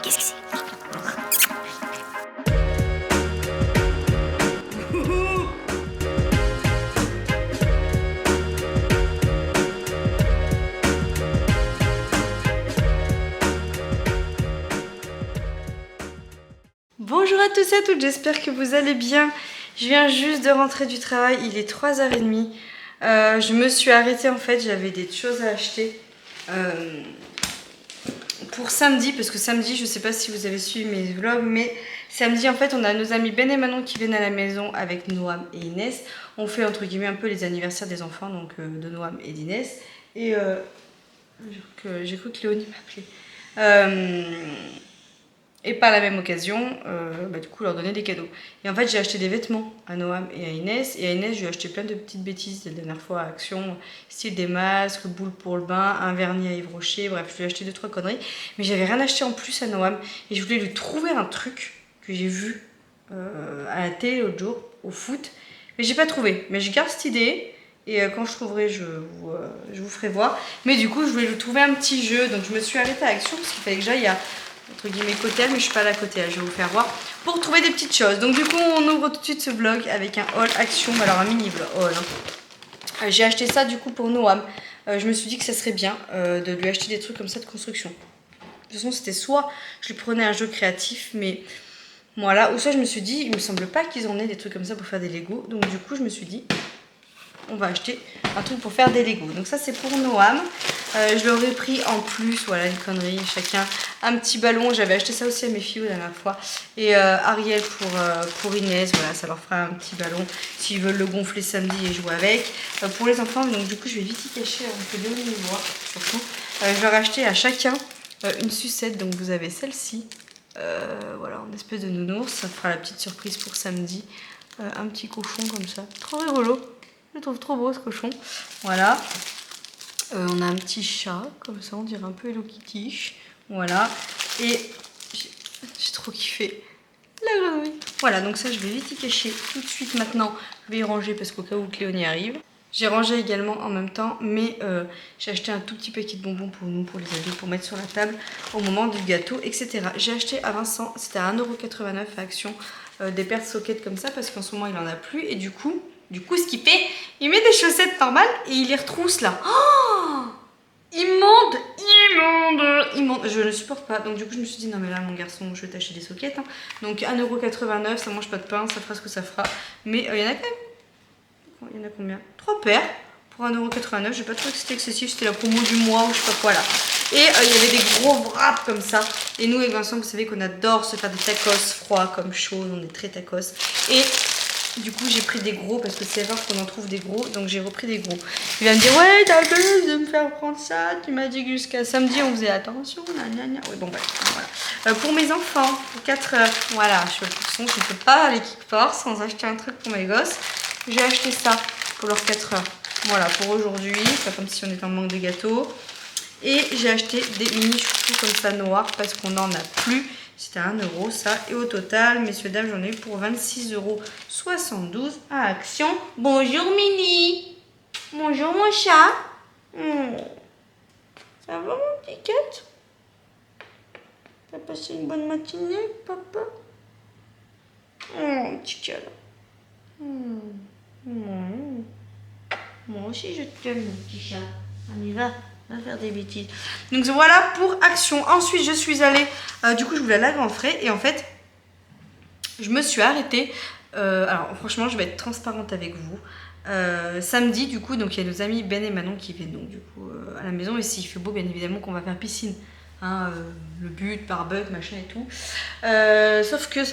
Qu'est-ce que c'est? Bonjour à tous et à toutes, j'espère que vous allez bien. Je viens juste de rentrer du travail, il est 3h30. Je me suis arrêtée en fait, j'avais des choses à acheter pour samedi, parce que samedi, je sais pas si vous avez suivi mes vlogs, mais samedi en fait on a nos amis Ben et Manon qui viennent à la maison avec Noam et Inès. On fait entre guillemets un peu les anniversaires des enfants, donc de Noam et d'Inès. Et j'ai cru que Léonie m'appelait. Et par la même occasion, du coup, leur donner des cadeaux. Et en fait, j'ai acheté des vêtements à Noam et à Inès. Et à Inès, je lui ai acheté plein de petites bêtises la dernière fois à Action, style des masques, boules pour le bain, un vernis à Yves Rocher. Bref, je lui ai acheté 2-3 conneries. Mais j'avais rien acheté en plus à Noam. Et je voulais lui trouver un truc que j'ai vu à la télé l'autre jour, au foot. Mais j'ai pas trouvé. Mais je garde cette idée. Et quand je trouverai, je vous ferai voir. Mais du coup, je voulais lui trouver un petit jeu. Donc je me suis arrêtée à Action parce qu'il fallait que j'aille à entre guillemets côté, mais je suis pas à la côté, je vais vous faire voir pour trouver des petites choses. Donc du coup on ouvre tout de suite ce vlog avec un haul Action, alors un mini haul. J'ai acheté ça du coup pour Noam. Je me suis dit que ça serait bien de lui acheter des trucs comme ça de construction. De toute façon c'était soit je lui prenais un jeu créatif, mais voilà, ou soit je me suis dit il me semble pas qu'ils en aient des trucs comme ça pour faire des Lego. Donc du coup je me suis dit on va acheter un truc pour faire des Lego. Donc ça c'est pour Noam. Je leur ai pris en plus, voilà une connerie, chacun un petit ballon. J'avais acheté ça aussi à mes filles la dernière fois. Et Ariel pour Inès, voilà, ça leur fera un petit ballon s'ils veulent le gonfler samedi et jouer avec. Pour les enfants, donc du coup je vais vite y cacher avant que Léonie les voit surtout. Je leur ai acheté à chacun une sucette, donc vous avez celle-ci. Voilà, en espèce de nounours, ça fera la petite surprise pour samedi. Un petit cochon comme ça, trop rigolo. Je le trouve trop beau ce cochon. Voilà. On a un petit chat, comme ça, on dirait un peu Hello Kitty. Voilà. Et j'ai trop kiffé la grenouille. Voilà, donc ça, je vais vite y cacher tout de suite maintenant. Je vais y ranger parce qu'au cas où Cléonie arrive. J'ai rangé également en même temps, mais j'ai acheté un tout petit paquet de bonbons pour nous, pour les adultes, pour mettre sur la table au moment du gâteau, etc. J'ai acheté à Vincent, c'était à 1,89€ à Action, des paires de sockets comme ça, parce qu'en ce moment, il en a plus. Et du coup, ce qu'il fait, il met des chaussettes normales et il les retrousse là. Oh, immonde. Je ne supporte pas. Donc du coup, je me suis dit, non mais là, mon garçon, je vais t'acheter des sockets. Hein. Donc 1,89€, ça mange pas de pain, ça fera ce que ça fera. Mais il y en a quand même. Il y en a combien? 3 paires pour 1,89€. J'ai pas trouvé que c'était excessif, c'était la promo du mois ou je sais pas quoi là. Et il y avait des gros wraps comme ça. Et nous, avec Vincent, vous savez qu'on adore se faire des tacos froids comme chauds, on est très tacos. Et du coup, j'ai pris des gros parce que c'est rare qu'on en trouve des gros, donc j'ai repris des gros. Il va me dire, ouais, t'as vu de me faire prendre ça. Tu m'as dit que jusqu'à samedi, on faisait attention. Nanana. Oui, bon, bah, voilà. Pour mes enfants, pour 4 heures, voilà, je suis au courson, je ne peux pas aller quelque part sans acheter un truc pour mes gosses. J'ai acheté ça pour leurs 4 heures. Voilà, pour aujourd'hui, pas comme si on était en manque de gâteaux. Et j'ai acheté des mini chouchous comme ça noirs parce qu'on n'en a plus. C'était à 1€ ça. Et au total, messieurs, dames, j'en ai eu pour 26,72€ à Action. Bonjour Mini. Bonjour mon chat. Ça va mon petit cat? T'as passé une bonne matinée, papa? Oh, petit cat. Moi aussi je t'aime mon petit chat. On y va. On va faire des bêtises. Donc voilà pour Action. Ensuite, je suis allée. Du coup, je voulais aller à Grand Frais. Et en fait, je me suis arrêtée. Alors, franchement, je vais être transparente avec vous. Samedi, du coup, donc il y a nos amis Ben et Manon qui viennent donc, du coup, à la maison. Et s'il fait beau, bien évidemment, qu'on va faire piscine. Hein, le but, barbecue, machin et tout. Sauf que,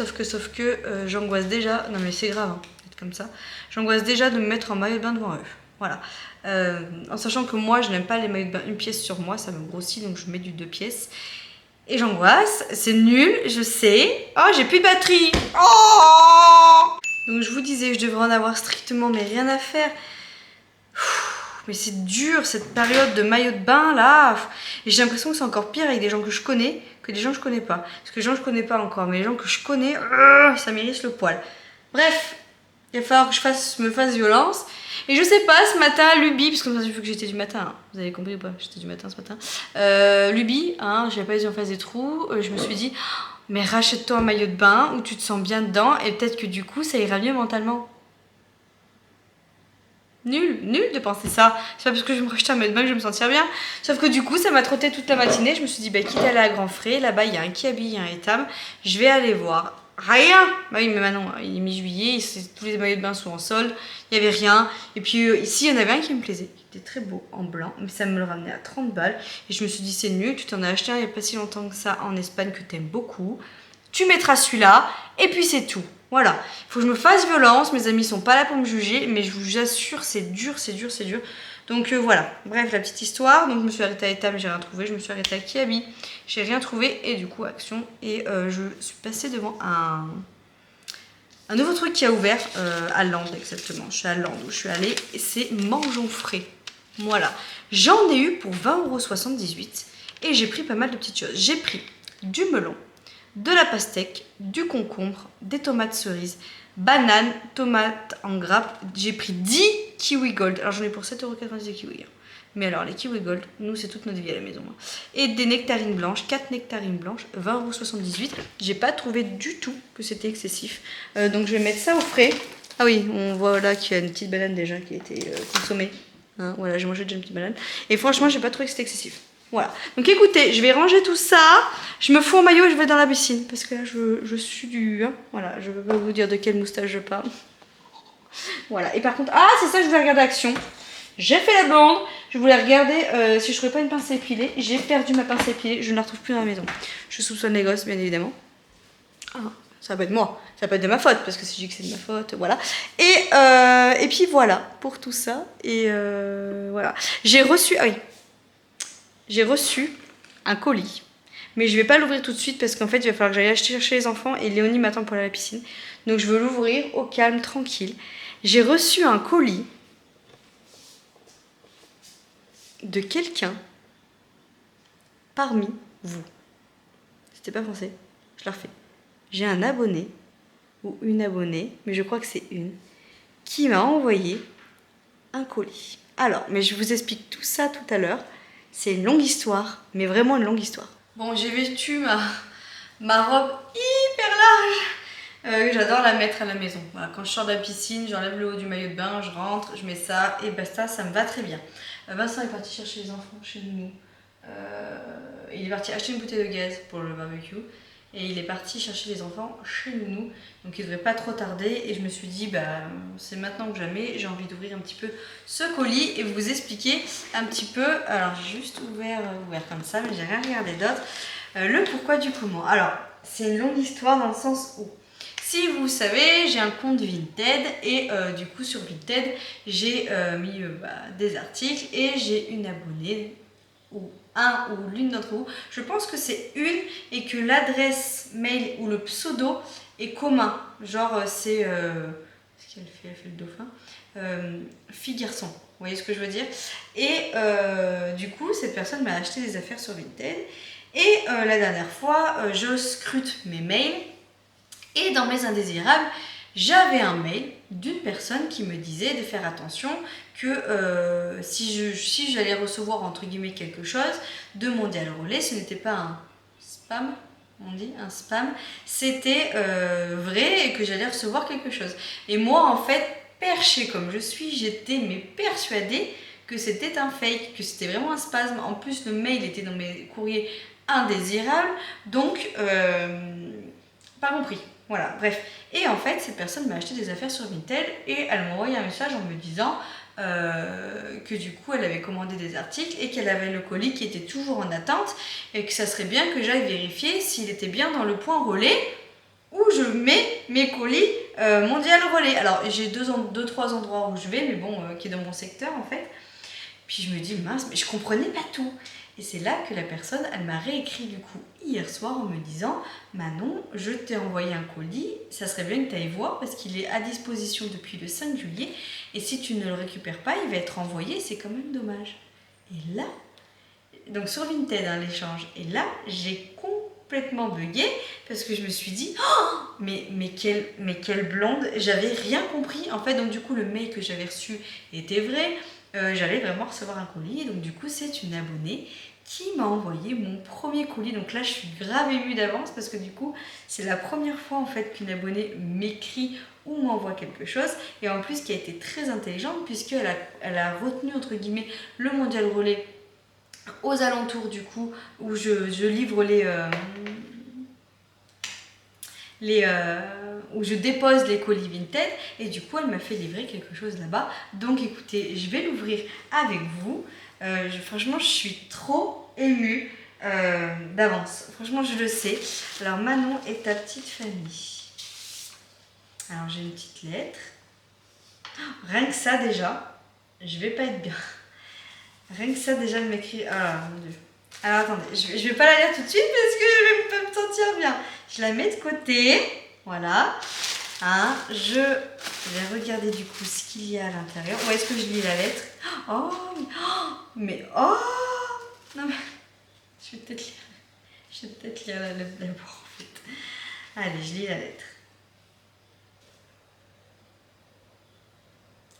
j'angoisse déjà. Non, mais c'est grave, hein, d'être comme ça. J'angoisse déjà de me mettre en maillot de bain devant eux. Voilà. En sachant que moi je n'aime pas les maillots de bain une pièce sur moi, ça me grossit donc je mets du 2 pièces. Et j'angoisse, c'est nul, je sais. Oh, j'ai plus de batterie. Oh, donc je vous disais, je devrais en avoir strictement mais rien à faire. Mais c'est dur cette période de maillot de bain là. Et j'ai l'impression que c'est encore pire avec des gens que je connais que des gens que je connais pas. Parce que les gens que je connais pas encore, mais les gens que je connais, ça m'irrisse le poil. Bref. Il va falloir que je me fasse violence. Et je sais pas, ce matin, Luby, parce que j'ai vu que j'étais du matin, hein. Vous avez compris ou pas? J'étais du matin ce matin. Luby, hein, j'avais pas les yeux en face des trous, je me suis dit, mais rachète-toi un maillot de bain où tu te sens bien dedans et peut-être que du coup ça ira mieux mentalement. Nul de penser ça. C'est pas parce que je vais me racheter un maillot de bain que je vais me sentir bien. Sauf que du coup ça m'a trotté toute la matinée. Je me suis dit, bah quitte à aller à Grand Frais, là-bas il y a un Kiabi, il y a un Etam, je vais aller voir. Rien. Bah oui mais maintenant il est mi-juillet, tous les maillots de bain sont en solde, il n'y avait rien. Et puis ici il y en avait un qui me plaisait, qui était très beau en blanc, mais ça me le ramenait à 30 balles. Et je me suis dit c'est nul, tu t'en as acheté un il n'y a pas si longtemps que ça en Espagne que t'aimes beaucoup. Tu mettras celui-là et puis c'est tout. Voilà, il faut que je me fasse violence, mes amis sont pas là pour me juger, mais je vous assure c'est dur. Donc voilà, bref la petite histoire, donc je me suis arrêtée à Etam, j'ai rien trouvé, je me suis arrêtée à Kiabi, j'ai rien trouvé et du coup action et je suis passée devant un nouveau truc qui a ouvert à Land exactement, je suis à Land où je suis allée et c'est Mangeons Frais, voilà, j'en ai eu pour 20,78 € et j'ai pris pas mal de petites choses, j'ai pris du melon, de la pastèque, du concombre, des tomates cerises, bananes, tomates en grappe. J'ai pris 10 kiwi gold. Alors j'en ai pour 7,90 € de kiwi. Mais alors les kiwi gold, nous c'est toute notre vie à la maison. Et des nectarines blanches, 4 nectarines blanches, 20,78 €. J'ai pas trouvé du tout que c'était excessif. Donc je vais mettre ça au frais. Ah oui, on voit là qu'il y a une petite banane déjà qui a été consommée. Hein, voilà, j'ai mangé déjà une petite banane. Et franchement, j'ai pas trouvé que c'était excessif. Voilà, donc écoutez, je vais ranger tout ça, je me fous en maillot et je vais dans la piscine, parce que là je suis du... Hein, voilà, je ne peux pas vous dire de quelle moustache je parle. Voilà, et par contre, ah c'est ça que je voulais regarder Action. J'ai fait la blonde, je voulais regarder si je trouvais pas une pince à épiler, j'ai perdu ma pince à épiler, je ne la retrouve plus dans la maison. Je soupçonne les gosses, bien évidemment. Ah, ça peut être moi, ça peut être de ma faute, parce que si je dis que c'est de ma faute, voilà. Et puis voilà, pour tout ça, et voilà. J'ai reçu... Ah oui. J'ai reçu un colis, mais je vais pas l'ouvrir tout de suite parce qu'en fait il va falloir que j'aille acheter chercher les enfants et Léonie m'attend pour aller à la piscine. Donc je veux l'ouvrir au calme, tranquille. J'ai reçu un colis de quelqu'un parmi vous. C'était pas français, je la refais. J'ai un abonné ou une abonnée, mais je crois que c'est une, qui m'a envoyé un colis. Alors, mais je vous explique tout ça tout à l'heure. C'est une longue histoire, mais vraiment une longue histoire. Bon, j'ai vêtu ma robe hyper large. J'adore la mettre à la maison. Voilà, quand je sors de la piscine, j'enlève le haut du maillot de bain, je rentre, je mets ça et basta, ça me va très bien. Vincent est parti chercher les enfants chez nous. Il est parti acheter une bouteille de gaz pour le barbecue. Et il est parti chercher les enfants chez nous. Donc il ne devrait pas trop tarder. Et je me suis dit, bah, c'est maintenant que jamais. J'ai envie d'ouvrir un petit peu ce colis et vous expliquer un petit peu. Alors j'ai juste ouvert comme ça, mais j'ai rien regardé d'autre. Le pourquoi du comment. Alors c'est une longue histoire dans le sens où, si vous savez, j'ai un compte Vinted. Et du coup sur Vinted, j'ai mis des articles. Et j'ai une abonnée ou un ou l'une d'entre vous, je pense que c'est une et que l'adresse mail ou le pseudo est commun. Genre c'est... Qu'est-ce qu'elle fait? Elle fait le dauphin. Fille garçon, vous voyez ce que je veux dire? Et du coup, cette personne m'a acheté des affaires sur Vinted. Et la dernière fois, je scrute mes mails. Et dans mes indésirables, j'avais un mail d'une personne qui me disait de faire attention que si j'allais recevoir entre guillemets quelque chose de Mondial Relais, ce n'était pas un spam, on dit un spam, c'était vrai et que j'allais recevoir quelque chose. Et moi en fait, perchée comme je suis, j'étais persuadée que c'était un fake, que c'était vraiment un spasme. En plus le mail était dans mes courriers indésirables, donc pas compris. Voilà, bref. Et en fait, cette personne m'a acheté des affaires sur Vinted et elle m'a envoyé un message en me disant que du coup, elle avait commandé des articles et qu'elle avait le colis qui était toujours en attente et que ça serait bien que j'aille vérifier s'il était bien dans le point relais où je mets mes colis Mondial Relais. Alors, j'ai deux, trois endroits où je vais, mais bon, qui est dans mon secteur en fait. Puis je me dis, mince, mais je comprenais pas tout. Et c'est là que la personne, elle m'a réécrit du coup hier soir en me disant, Manon, je t'ai envoyé un colis, ça serait bien que tu ailles voir parce qu'il est à disposition depuis le 5 juillet et si tu ne le récupères pas, il va être envoyé, c'est quand même dommage. Et là, donc sur Vinted, hein, l'échange, et là, j'ai complètement buggée parce que je me suis dit oh, mais quelle blonde, j'avais rien compris en fait. Donc du coup le mail que j'avais reçu était vrai, j'allais vraiment recevoir un colis. Donc du coup c'est une abonnée qui m'a envoyé mon premier colis. Donc là je suis grave émue d'avance parce que du coup c'est la première fois en fait qu'une abonnée m'écrit ou m'envoie quelque chose, et en plus qui a été très intelligente puisqu'elle a retenu entre guillemets le mondial relais aux alentours du coup où je livre où je dépose les colis Vinted, et du coup elle m'a fait livrer quelque chose là-bas. Donc écoutez, je vais l'ouvrir avec vous. Franchement je suis trop émue d'avance, franchement je le sais. Alors Manon et ta petite famille. Alors j'ai une petite lettre. Rien que ça déjà, je vais pas être bien. Rien que ça déjà de m'écrire. Ah mon dieu. Alors attendez, je vais pas la lire tout de suite parce que je vais pas me sentir bien. Je la mets de côté. Voilà. Hein, je vais regarder du coup ce qu'il y a à l'intérieur. Où est-ce que je lis la lettre? Oh, mais oh non mais je vais peut-être lire la lettre d'abord en fait. Allez, je lis la lettre.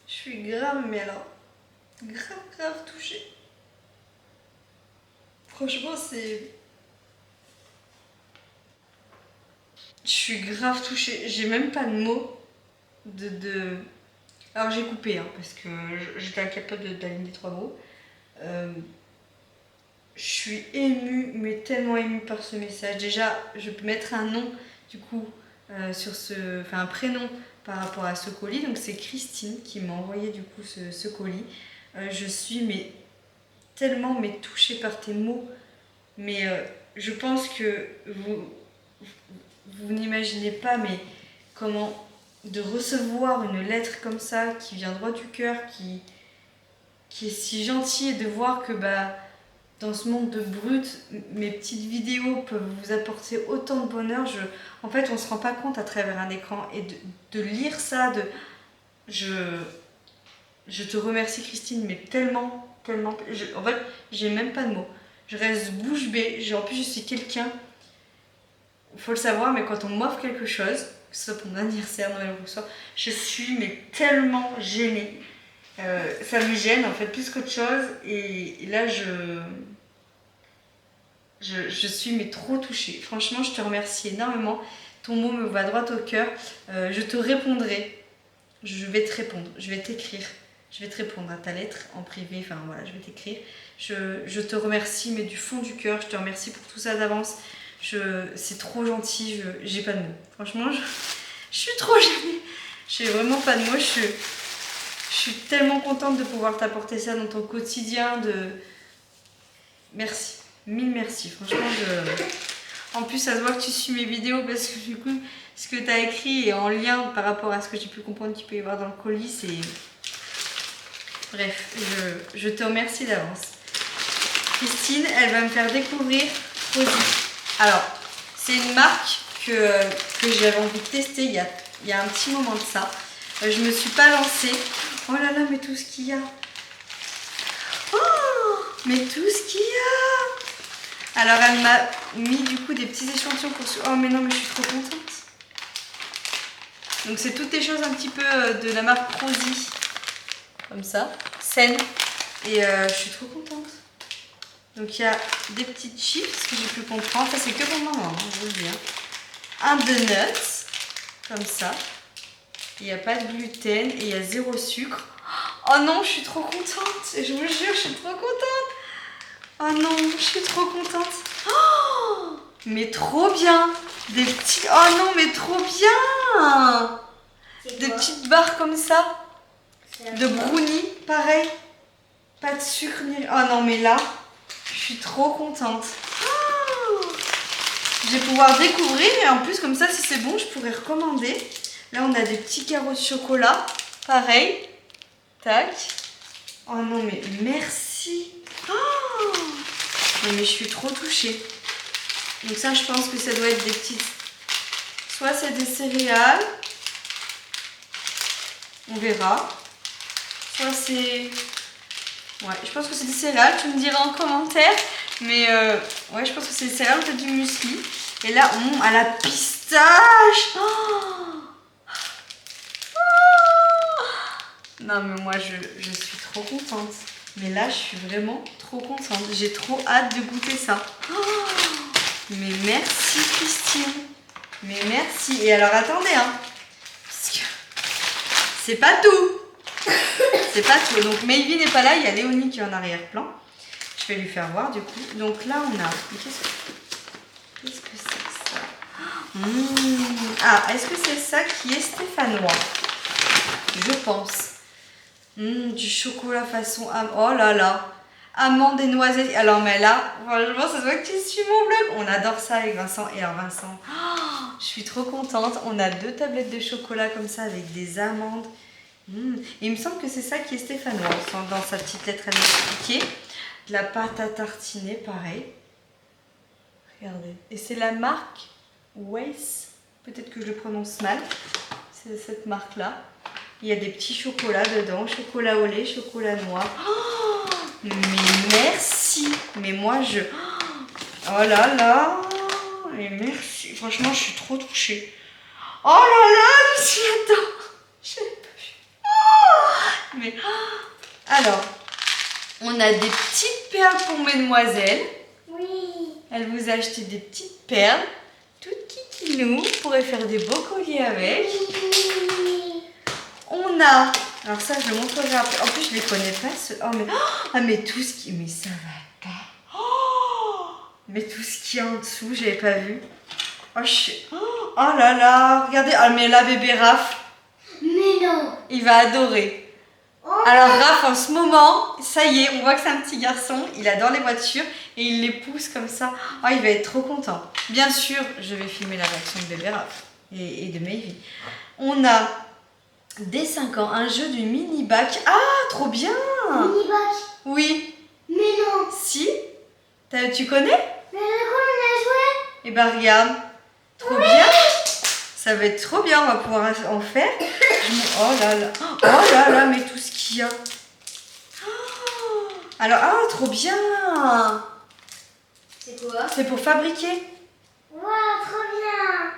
Je suis grave, mais alors grave touchée. Franchement, c'est... Je suis grave touchée. J'ai même pas de mots Alors j'ai coupé, hein, parce que j'étais incapable d'aligner 3 mots. Je suis émue, mais tellement émue par ce message. Déjà, je peux mettre un nom, du coup, enfin un prénom par rapport à ce colis. Donc c'est Christine qui m'a envoyé du coup ce colis. Je suis tellement touchée par tes mots. Mais je pense que vous n'imaginez pas, mais comment de recevoir une lettre comme ça, qui vient droit du cœur, qui est si gentille, et de voir que dans ce monde de brut, mes petites vidéos peuvent vous apporter autant de bonheur. En fait, on ne se rend pas compte à travers un écran. Et de lire ça, je te remercie Christine, mais tellement. En fait, j'ai même pas de mots. Je reste bouche bée. En plus, je suis quelqu'un, il faut le savoir, mais quand on m'offre quelque chose, que ce soit pour mon anniversaire, Noël ou quoi que ce soit, je suis tellement gênée. Ça me gêne en fait plus qu'autre chose. Et là, je suis trop touchée. Franchement, je te remercie énormément. Ton mot me va droit au cœur. Je te répondrai. Je vais te répondre. Je vais t'écrire. Je vais te répondre à ta lettre en privé. Enfin voilà, je vais t'écrire. Je te remercie, mais du fond du cœur. Je te remercie pour tout ça d'avance. C'est trop gentil. J'ai pas de mots. Franchement, je suis trop gênée. J'ai vraiment pas de mots. Je suis tellement contente de pouvoir t'apporter ça dans ton quotidien. Merci. Mille merci. Franchement, en plus, ça se voit que tu suis mes vidéos parce que du coup, ce que tu as écrit est en lien par rapport à ce que j'ai pu comprendre qu'il peut y avoir dans le colis. Bref, je te remercie d'avance. Christine, elle va me faire découvrir Prozis. Alors, c'est une marque que j'avais envie de tester il y a un petit moment de ça. Je me suis pas lancée. Oh là là, mais tout ce qu'il y a. Oh, mais tout ce qu'il y a. Alors, elle m'a mis du coup des petits échantillons pour... Oh mais non, mais je suis trop contente. Donc c'est toutes les choses un petit peu de la marque Prozis. Comme ça, saine. Et je suis trop contente. Donc il y a des petites chips que j'ai pu comprendre. Ça c'est que pour maman, hein, je vous le dis. Un donuts, comme ça. Il n'y a pas de gluten et il y a 0 sucre. Oh non, je suis trop contente. Je vous jure, je suis trop contente. Oh non, je suis trop contente. Oh, mais trop bien. Des petits... Oh non, mais trop bien. Des petites barres comme ça. De brownie, pareil. Pas de sucre ni... Oh non, mais là, je suis trop contente. Oh, je vais pouvoir découvrir et en plus, comme ça, si c'est bon, je pourrais recommander. Là, on a des petits carreaux de chocolat. Pareil. Tac. Oh non, mais merci. Oh, non, mais je suis trop touchée. Donc ça, je pense que ça doit être des petites... Soit c'est des céréales. On verra. Soit c'est... Ouais, je pense que c'est des céréales. Tu me diras en commentaire. Mais ouais, je pense que c'est les céréales, peut-être du muesli. Et là, à la pistache. Non, mais moi, je suis trop contente. Mais là, je suis vraiment trop contente. J'ai trop hâte de goûter ça. Mais merci, Christine. Mais merci. Et alors, attendez, hein. Parce que c'est pas tout. C'est pas tout. Donc, Mayvi n'est pas là. Il y a Léonie qui est en arrière-plan. Je vais lui faire voir, du coup. Donc là, on a... Qu'est-ce que c'est que ça? Ah, est-ce que c'est ça qui est stéphanois? Je pense. Du chocolat façon... Oh là là. Amandes et noisettes. Alors, mais là, franchement, ça se voit que tu suis mon blog. On adore ça avec Vincent. Et alors, Vincent, je suis trop contente. On a 2 tablettes de chocolat comme ça avec des amandes. Il me semble que c'est ça qui est stéphanois. Dans sa petite lettre, elle m'a expliqué. De la pâte à tartiner, pareil. Regardez. Et c'est la marque Weiss. Peut-être que je le prononce mal. C'est cette marque-là. Il y a des petits chocolats dedans. Chocolat au lait, chocolat noir. Oh, mais merci. Mais moi, je... Oh là là. Et merci. Franchement, je suis trop touchée. Oh là là, je suis là-dedans. Je l'ai pas vu. Oh, mais... Alors, on a des petites perles pour mesdemoiselles. Oui. Elle vous a acheté des petites perles, toutes kikinou, vous pourrez faire des beaux colliers avec. Oui. On a, alors ça je le montrerai après, en plus je les connais pas, mais tout ce qui, mais ça va pas. Mais tout ce qui est en dessous, j'avais pas vu. Oh là là, regardez, mais là bébé Raph, Mais non. il va adorer. Alors Raph en ce moment, ça y est, on voit que c'est un petit garçon, il adore les voitures et il les pousse comme ça. Oh, il va être trop content. Bien sûr, je vais filmer la réaction de bébé Raph et de Mayvi. On a dès 5 ans un jeu du mini-bac. Ah, trop bien. Mini-bac. Oui. Mais non. Si. Tu connais? Mais de quoi on a joué? Eh ben regarde, trop bien. Ça va être trop bien, on va pouvoir en faire. Oh là là, mais tout ce qu'il y a. Alors, trop bien. C'est quoi? C'est pour fabriquer. Waouh, trop bien.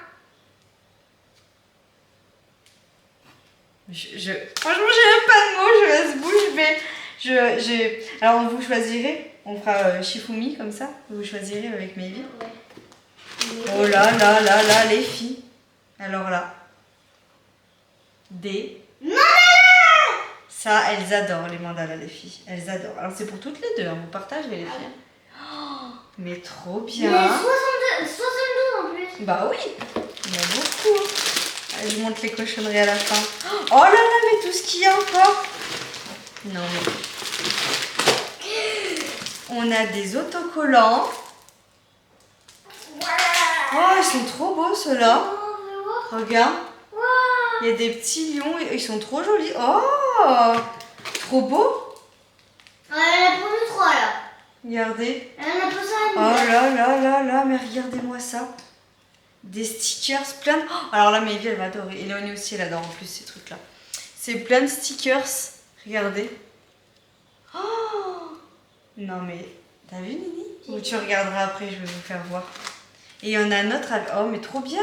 Franchement, j'ai même pas de mots, je reste bouche bée. Alors, vous choisirez, on fera Shifumi comme ça, vous choisirez avec Mayvi. Ouais. Oh là là là là, les filles. Alors là, des... Mandala. Ça, elles adorent les mandalas, les filles. Elles adorent. Alors, c'est pour toutes les deux, hein. Vous partagez les filles. Oh, mais trop bien. Mais 72 en plus. Bah oui, il y en a beaucoup. Allez, je montre les cochonneries à la fin. Oh là là, mais tout ce qu'il y a encore. Non mais... On a des autocollants. Oh, ils sont trop beaux ceux-là. Regarde. Il y a des petits lions, ils sont trop jolis. Oh, trop beau. Elle en a pour nous 3 là. Regardez. Elle en a pour ça. Oh là là là là, mais regardez-moi ça. Des stickers plein de... alors là, Mayvi, elle va adorer. Et Léonie aussi, elle adore en plus ces trucs-là. C'est plein de stickers. Regardez. Oh, non mais, t'as vu Nini? Ou tu regarderas après, je vais vous faire voir. Et il y en a un autre avec... Oh, mais trop bien.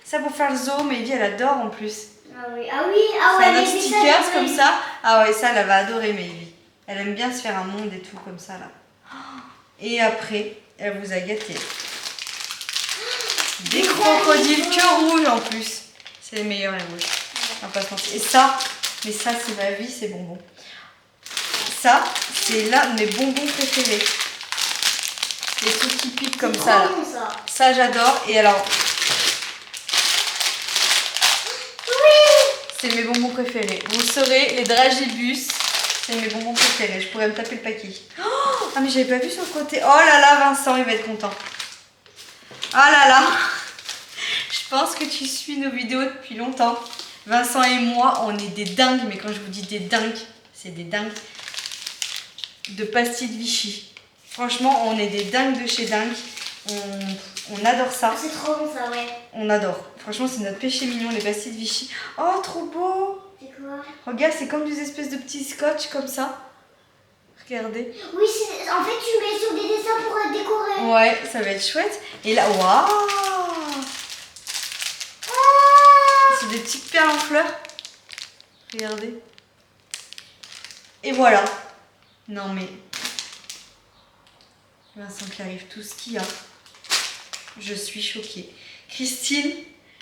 Ça pour faire le zoo, Mayvi, elle adore en plus. Ah oui, ah oui, ah ouais. C'est un autre mais stickers ça, comme ça. Ah ouais, ça, elle va adorer Mayvi. Elle aime bien se faire un monde et tout comme ça là. Et après, elle vous a gâté. Des crocodiles que rouges en plus. C'est les meilleurs les rouges. On va pas se mentir. Et ça, mais ça c'est ma vie, c'est bonbons. Ça, c'est l'un de mes bonbons préférés. Les trucs qui piquent comme ça là. Bon, ça. Ça j'adore. Et alors, Oui. c'est mes bonbons préférés. Vous saurez, les dragibus, c'est mes bonbons préférés. Je pourrais me taper le paquet. Oh, ah mais j'avais pas vu sur le côté. Oh là là, Vincent, il va être content. Oh là là. Je pense que tu suis nos vidéos depuis longtemps. Vincent et moi, on est des dingues. Mais quand je vous dis des dingues, c'est des dingues de pastilles de Vichy. Franchement, on est des dingues de chez dingues. On adore ça. C'est trop bon ça, ouais. On adore. Franchement, c'est notre péché mignon, les pastilles de Vichy. Oh, trop beau. C'est quoi? Regarde, c'est comme des espèces de petits scotch comme ça. Regardez. Oui, en fait, tu mets sur des dessins pour décorer. Ouais, ça va être chouette. Et là, waouh! C'est des petites perles en fleurs. Regardez. Et voilà. Non mais... Vincent qui arrive tout ce qu'il y a. Je suis choquée. Christine,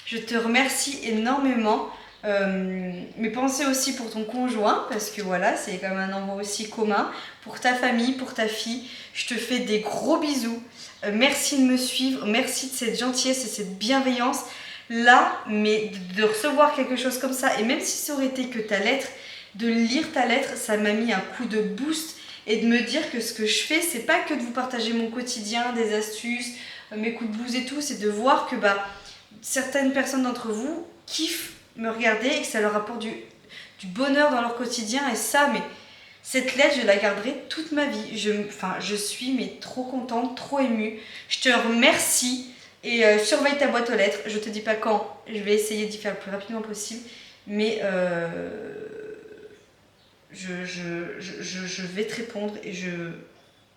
je te remercie énormément. Mais pensez aussi pour ton conjoint, parce que voilà, c'est quand même un endroit aussi commun. Pour ta famille, pour ta fille, je te fais des gros bisous. Merci de me suivre, merci de cette gentillesse et cette bienveillance. Là, mais de recevoir quelque chose comme ça, et même si ça aurait été que ta lettre, de lire ta lettre, ça m'a mis un coup de boost. Et de me dire que ce que je fais, c'est pas que de vous partager mon quotidien, des astuces, mes coups de blues et tout, c'est de voir que certaines personnes d'entre vous kiffent me regarder et que ça leur apporte du bonheur dans leur quotidien. Et ça, mais cette lettre, je la garderai toute ma vie. Je suis trop contente, trop émue. Je te remercie et surveille ta boîte aux lettres. Je te dis pas quand, je vais essayer d'y faire le plus rapidement possible. Mais je vais te répondre et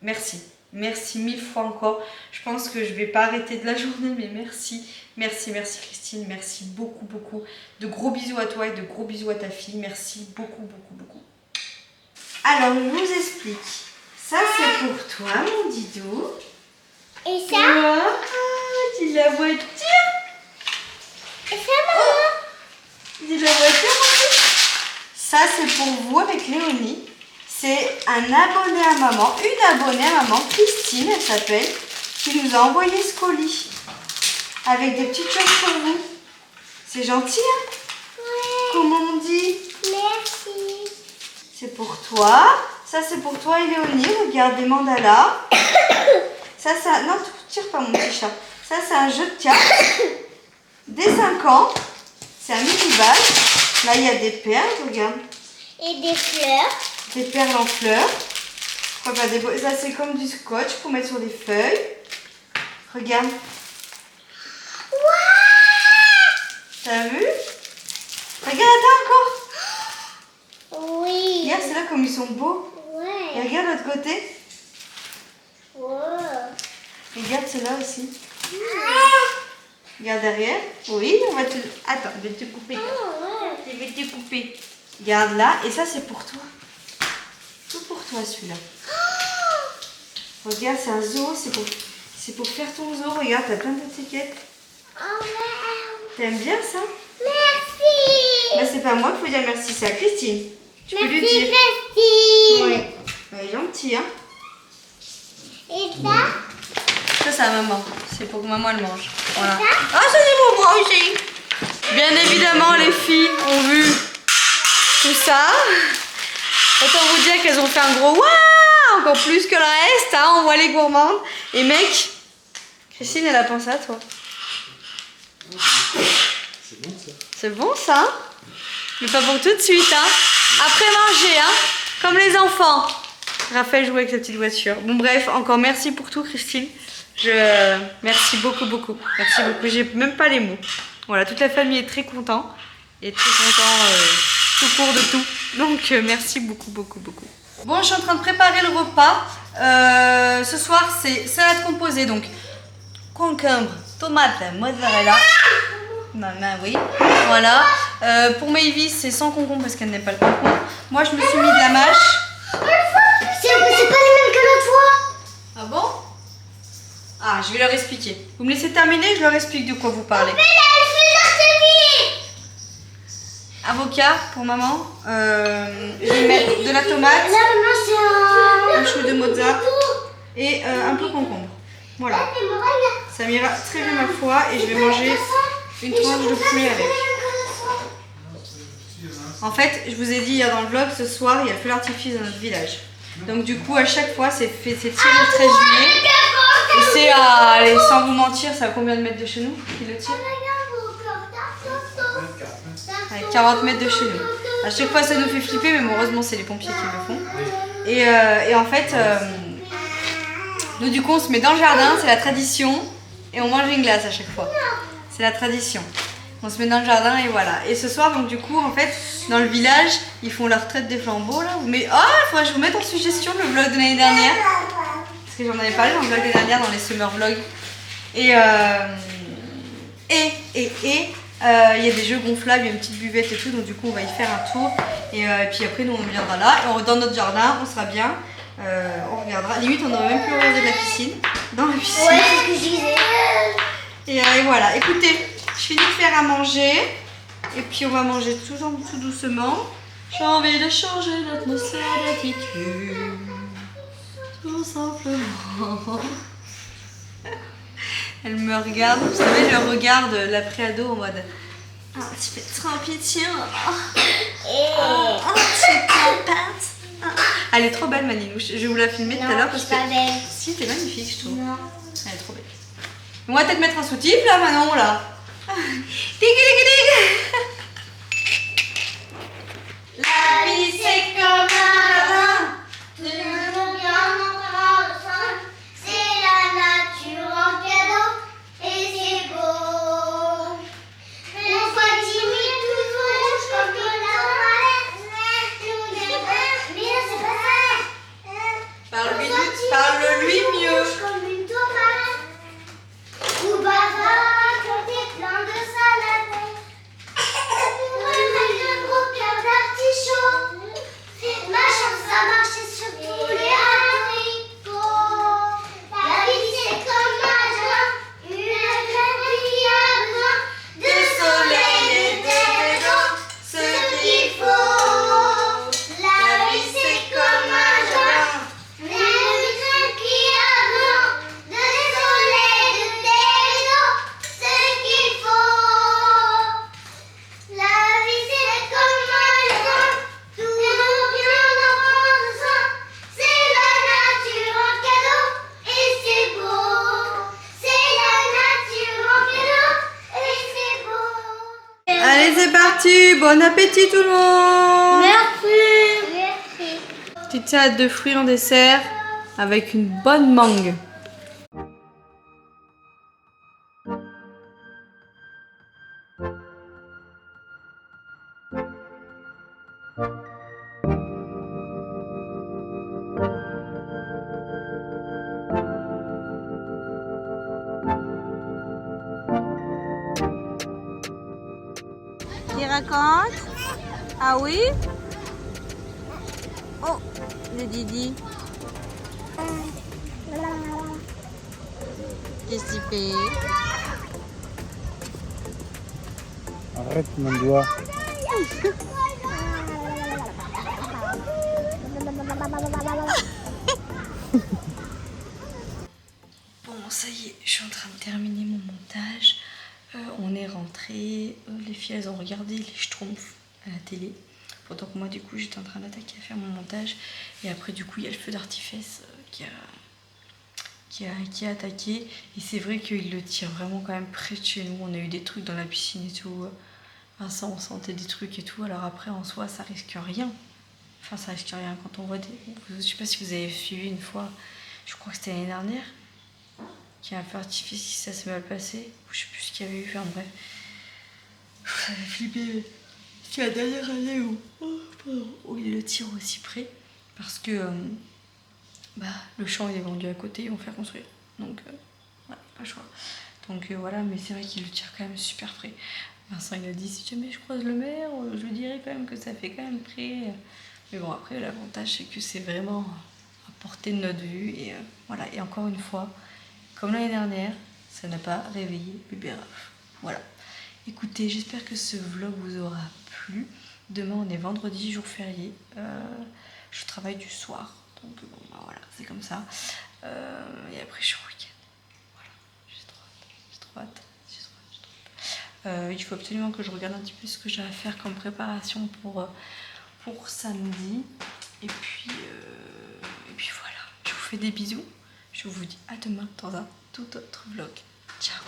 merci. Merci 1000 fois encore. Je pense que je vais pas arrêter de la journée, mais merci. Merci Christine, merci beaucoup. De gros bisous à toi et de gros bisous à ta fille. Merci beaucoup. Alors, je vous explique. Ça, c'est pour toi, mon Didou. Et ça? Dis la voiture. Et ça, maman? Dis la voiture, mon fils. Ça, c'est pour vous avec Léonie. C'est un abonné à maman, une abonnée à maman, Christine, elle s'appelle, qui nous a envoyé ce colis avec des petites choses pour vous. C'est gentil, hein? Ouais. Comment on dit? Merci. C'est pour toi. Ça, c'est pour toi et Léonie. Regarde, des mandalas. Ça, non, tire pas, mon petit chat. Ça, c'est un jeu de cartes. Des 5 ans. C'est un mini-bal. Là, il y a des perles, regarde. Et des fleurs. Des perles en fleurs. Ça, c'est comme du scotch pour mettre sur des feuilles. Regarde. Waouh! T'as vu? Regarde, attends encore. Oui. Regarde, c'est là comme ils sont beaux. Et Ouais. regarde l'autre côté. Wow. Regarde, c'est là aussi. Regarde derrière. Oui, on va te... Attends, je vais te couper. Je vais te couper. Regarde là. Et ça, c'est pour toi. Tout pour toi, celui-là. Regarde, c'est un zoo. C'est pour faire ton zoo. Regarde, t'as plein d'étiquettes. Oh, T'aimes bien ça? merci. C'est pas moi qu'il faut dire merci, c'est à Christine. Tu peux lui Merci, dire. Christine. Oui. Elle est gentille, hein? Et ça? Ça, c'est à maman. C'est pour que maman elle mange. Voilà. Ah, ça, c'est pour moi aussi. Bien évidemment, les filles ont vu tout ça. Autant vous dire qu'elles ont fait un gros waouh, encore plus que le reste. Hein, on voit les gourmandes. Et mec, Christine, elle a pensé à toi. C'est bon ça. C'est bon ça, hein? Mais pas pour tout de suite, hein? Après manger, hein? Comme les enfants. Raphaël jouait avec sa petite voiture. Bon bref, encore merci pour tout, Christine. Merci beaucoup. Merci beaucoup. J'ai même pas les mots. Voilà, toute la famille est très content et très content tout court de tout. Donc merci beaucoup. Bon, je suis en train de préparer le repas. Ce soir, c'est salade composée, donc concombre, tomate, mozzarella. Maman, oui. Voilà. Pour Maëvis, c'est sans concombre parce qu'elle n'aime pas le concombre. Moi, je me suis mis de la mâche. C'est pas les mêmes que l'autre fois. Ah bon? Ah, je vais leur expliquer. Vous me laissez terminer, je leur explique de quoi vous parlez. Avocat pour maman. Je vais mettre de la tomate, Là, maman, c'est un chou de mozza et un peu concombre. Voilà. Ça m'ira très bien ma foi et je vais manger une tranche de poulet avec. En fait, je vous ai dit hier dans le vlog, ce soir, il y a le feu d'artifice dans notre village. Donc du coup, à chaque fois, c'est tiré le 13 juillet. Et c'est à, allez, sans vous mentir, ça a combien de mètres de chez nous qui le tire? 40 mètres de chez nous. À chaque fois, ça nous fait flipper, mais heureusement, c'est les pompiers qui le font. Et en fait, nous, du coup, on se met dans le jardin, c'est la tradition. Et on mange une glace à chaque fois. C'est la tradition. On se met dans le jardin et voilà. Et ce soir, donc du coup, en fait, dans le village, ils font leur traite des flambeaux là. Mais oh, il faudrait que je vous mette en suggestion le vlog de l'année dernière. Parce que j'en avais parlé dans le vlog de l'année dernière, dans les summer vlogs. Et il y a des jeux gonflables, il y a une petite buvette et tout, donc du coup on va y faire un tour. Et puis après nous on viendra là, et dans notre jardin, on sera bien, on regardera. Limite on aurait même pu regarder de la piscine, dans la piscine. Ouais, c'est ce que je disais. Et voilà, écoutez, je finis de faire à manger, et puis on va manger tout doucement. J'ai envie de changer d'atmosphère, d'attitude, tout simplement. Elle me regarde, vous savez, le regard de la préado en mode ah, tu fais trop pitié. Tu t'empâtes. Elle est trop belle, Manilou. Je vais vous la filmer tout à l'heure parce que. Pas belle. Si, t'es magnifique, je trouve. Non. Elle est trop belle. On va peut-être mettre un soutif là, Manon, là. Dig. La vie, c'est comme un jardin. Tout le monde vient en train. C'est la nature en cadeau. Et c'est beau. On voit timide, tout rouge comme de la mais là, c'est pas ça. Parle-lui mieux. Comme une tomate. Ou bavard quand t'es plein de salade. Ou avec de gros cœurs d'artichaut. Ma chance a marché sur tous les haricots. La vie c'est comme un jardin, une graine qui a besoin de soleil et de vent, ce qu'il faut. La vie c'est comme un jardin, une graine qui a besoin de soleil et de vent, ce qu'il faut. La vie c'est comme un jardin, tout le monde vient d'en prendre soin. C'est la nature en cadeau et c'est beau. C'est la nature en cadeau et c'est beau. Allez, c'est parti. Bon appétit tout le monde. Merci. Petite salade de fruits en dessert avec une bonne mangue. Qui raconte? Ah oui? Oh, le Didi. Qu'est-ce qu'il fait? Arrête mon doigt. Bon, ça y est, je suis en train de terminer mon montage. On est rentré. Les filles, elles ont regardé les Schtroumpfs à la télé. Pendant que moi, du coup, j'étais en train d'attaquer à faire mon montage. Et après, du coup, il y a le feu d'artifice qui a attaqué. Et c'est vrai qu'il le tire vraiment quand même près de chez nous. On a eu des trucs dans la piscine et tout. Vincent, on sentait des trucs et tout. Alors après, en soi, ça risque rien. Enfin, ça risque rien quand on voit des... Je sais pas si vous avez suivi une fois, je crois que c'était l'année dernière, qu'il y a un feu d'artifice qui ça s'est mal passé. Je sais plus ce qu'il y avait eu. Enfin bref. Ça avait flippé. C'est la dernière année où il le tire aussi près. Parce que le champ il est vendu à côté, ils vont faire construire. Donc, ouais, pas le choix. Donc voilà, mais c'est vrai qu'il le tire quand même super près. Vincent il a dit si jamais je croise le maire, je lui dirais quand même que ça fait quand même près. Mais bon, après, l'avantage c'est que c'est vraiment à portée de notre vue. Et voilà, et encore une fois, comme l'année dernière, ça n'a pas réveillé bébé Raph. Voilà. Écoutez, j'espère que ce vlog vous aura plu. Demain, on est vendredi, jour férié. Je travaille du soir. Donc bon, voilà, c'est comme ça. Et après, je suis au week-end. Voilà, j'ai trop hâte. Il faut absolument que je regarde un petit peu ce que j'ai à faire comme préparation pour samedi. Et puis voilà, je vous fais des bisous. Je vous dis à demain dans un tout autre vlog. Ciao.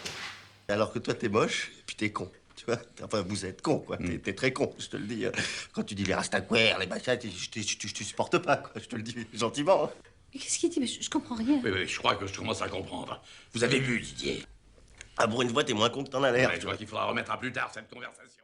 Alors que toi, t'es moche, et puis t'es con. Tu vois, enfin, vous êtes con, quoi. T'es très con, je te le dis. Quand tu dis les rastaquaires, les machins, je supporte pas, quoi. Je te le dis gentiment. Mais qu'est-ce qu'il dit? Mais je comprends rien. Oui, je crois que je commence à comprendre. Vous avez bu, Didier? Ah, pour une fois, t'es moins con que t'en as l'air. Ouais, je crois qu'il faudra remettre à plus tard cette conversation.